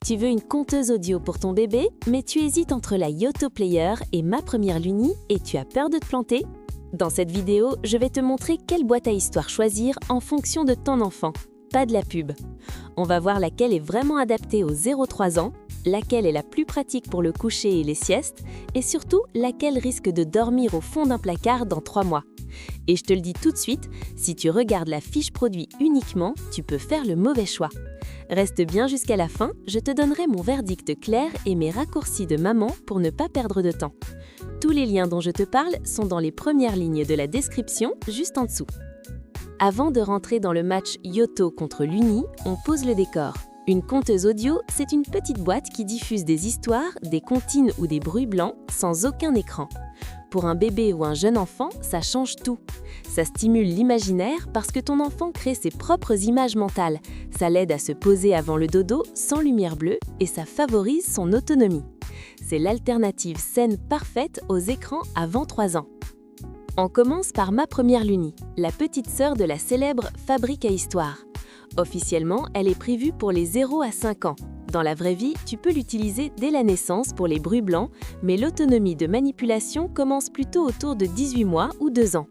Tu veux une conteuse audio pour ton bébé, mais tu hésites entre la Yoto Player et Ma Première Luni et tu as peur de te planter? Dans cette vidéo, je vais te montrer quelle boîte à histoire choisir en fonction de ton enfant, pas de la pub. On va voir laquelle est vraiment adaptée aux 0-3 ans, laquelle est la plus pratique pour le coucher et les siestes, et surtout laquelle risque de dormir au fond d'un placard dans 3 mois. Et je te le dis tout de suite, si tu regardes la fiche produit uniquement, tu peux faire le mauvais choix. Reste bien jusqu'à la fin, je te donnerai mon verdict clair et mes raccourcis de maman pour ne pas perdre de temps. Tous les liens dont je te parle sont dans les premières lignes de la description, juste en dessous. Avant de rentrer dans le match Yoto contre Luni, on pose le décor. Une conteuse audio, c'est une petite boîte qui diffuse des histoires, des comptines ou des bruits blancs sans aucun écran. Pour un bébé ou un jeune enfant, ça change tout. Ça stimule l'imaginaire parce que ton enfant crée ses propres images mentales. Ça l'aide à se poser avant le dodo sans lumière bleue et ça favorise son autonomie. C'est l'alternative saine parfaite aux écrans avant 3 ans. On commence par Ma Première Luni, la petite sœur de la célèbre Fabrique à Histoire. Officiellement, elle est prévue pour les 0 à 5 ans. Dans la vraie vie, tu peux l'utiliser dès la naissance pour les bruits blancs, mais l'autonomie de manipulation commence plutôt autour de 18 mois ou 2 ans.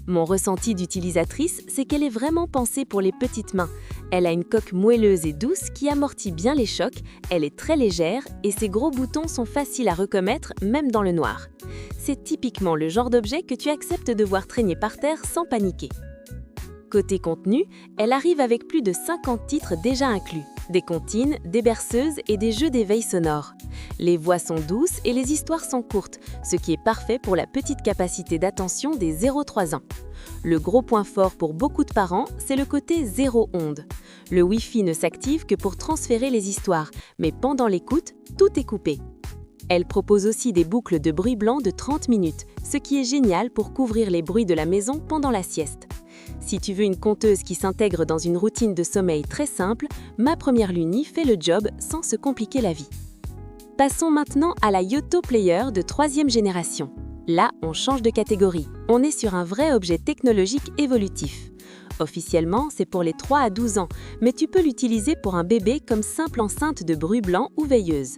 Mon ressenti d'utilisatrice, c'est qu'elle est vraiment pensée pour les petites mains. Elle a une coque moelleuse et douce qui amortit bien les chocs, elle est très légère et ses gros boutons sont faciles à recommettre même dans le noir. C'est typiquement le genre d'objet que tu acceptes de voir traîner par terre sans paniquer. Côté contenu, elle arrive avec plus de 50 titres déjà inclus. Des comptines, des berceuses et des jeux d'éveil sonore. Les voix sont douces et les histoires sont courtes, ce qui est parfait pour la petite capacité d'attention des 0-3 ans. Le gros point fort pour beaucoup de parents, c'est le côté zéro onde. Le Wi-Fi ne s'active que pour transférer les histoires, mais pendant l'écoute, tout est coupé. Elle propose aussi des boucles de bruit blanc de 30 minutes, ce qui est génial pour couvrir les bruits de la maison pendant la sieste. Si tu veux une conteuse qui s'intègre dans une routine de sommeil très simple, Ma Première Luni fait le job sans se compliquer la vie. Passons maintenant à la Yoto Player de 3e génération. Là, on change de catégorie. On est sur un vrai objet technologique évolutif. Officiellement, c'est pour les 3 à 12 ans, mais tu peux l'utiliser pour un bébé comme simple enceinte de bruit blanc ou veilleuse.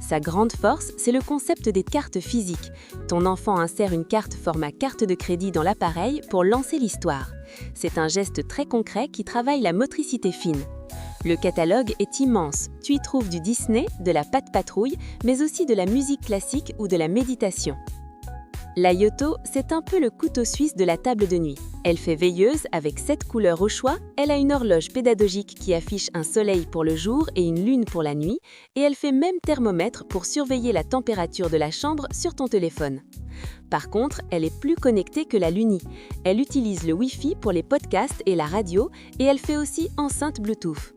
Sa grande force, c'est le concept des cartes physiques. Ton enfant insère une carte format carte de crédit dans l'appareil pour lancer l'histoire. C'est un geste très concret qui travaille la motricité fine. Le catalogue est immense. Tu y trouves du Disney, de la Patte Patrouille, mais aussi de la musique classique ou de la méditation. La Yoto, c'est un peu le couteau suisse de la table de nuit. Elle fait veilleuse avec 7 couleurs au choix, elle a une horloge pédagogique qui affiche un soleil pour le jour et une lune pour la nuit, et elle fait même thermomètre pour surveiller la température de la chambre sur ton téléphone. Par contre, elle est plus connectée que la Luni. Elle utilise le Wi-Fi pour les podcasts et la radio, et elle fait aussi enceinte Bluetooth.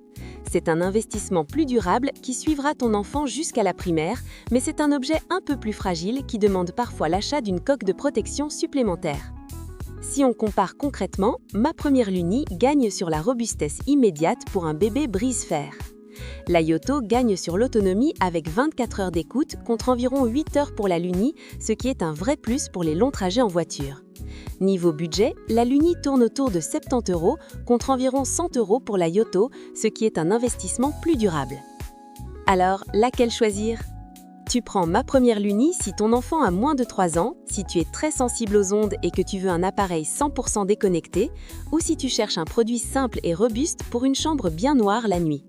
C'est un investissement plus durable qui suivra ton enfant jusqu'à la primaire, mais c'est un objet un peu plus fragile qui demande parfois l'achat d'une coque de protection supplémentaire. Si on compare concrètement, Ma Première Luni gagne sur la robustesse immédiate pour un bébé brise-fer. La Yoto gagne sur l'autonomie avec 24 heures d'écoute contre environ 8 heures pour la Luni, ce qui est un vrai plus pour les longs trajets en voiture. Niveau budget, la Luni tourne autour de 70 € contre environ 100 € pour la Yoto, ce qui est un investissement plus durable. Alors, laquelle choisir ? Tu prends Ma Première Luni si ton enfant a moins de 3 ans, si tu es très sensible aux ondes et que tu veux un appareil 100% déconnecté, ou si tu cherches un produit simple et robuste pour une chambre bien noire la nuit.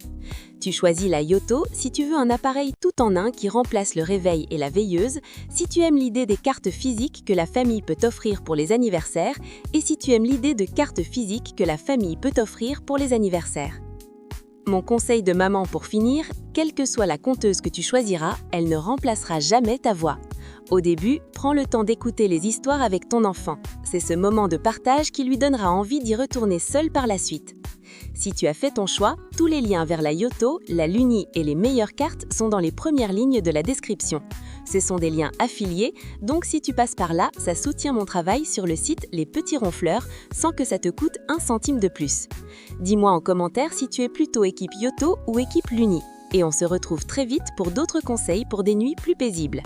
Tu choisis la Yoto si tu veux un appareil tout en un qui remplace le réveil et la veilleuse, si tu aimes l'idée des cartes physiques que la famille peut t'offrir pour les anniversaires et si tu aimes l'idée de cartes physiques que la famille peut t'offrir pour les anniversaires. Mon conseil de maman pour finir, quelle que soit la conteuse que tu choisiras, elle ne remplacera jamais ta voix. Au début, prends le temps d'écouter les histoires avec ton enfant. C'est ce moment de partage qui lui donnera envie d'y retourner seul par la suite. Si tu as fait ton choix, tous les liens vers la Yoto, la Luni et les meilleures cartes sont dans les premières lignes de la description. Ce sont des liens affiliés, donc si tu passes par là, ça soutient mon travail sur le site Les Petits Ronfleurs sans que ça te coûte 1 centime de plus. Dis-moi en commentaire si tu es plutôt équipe Yoto ou équipe Luni. Et on se retrouve très vite pour d'autres conseils pour des nuits plus paisibles.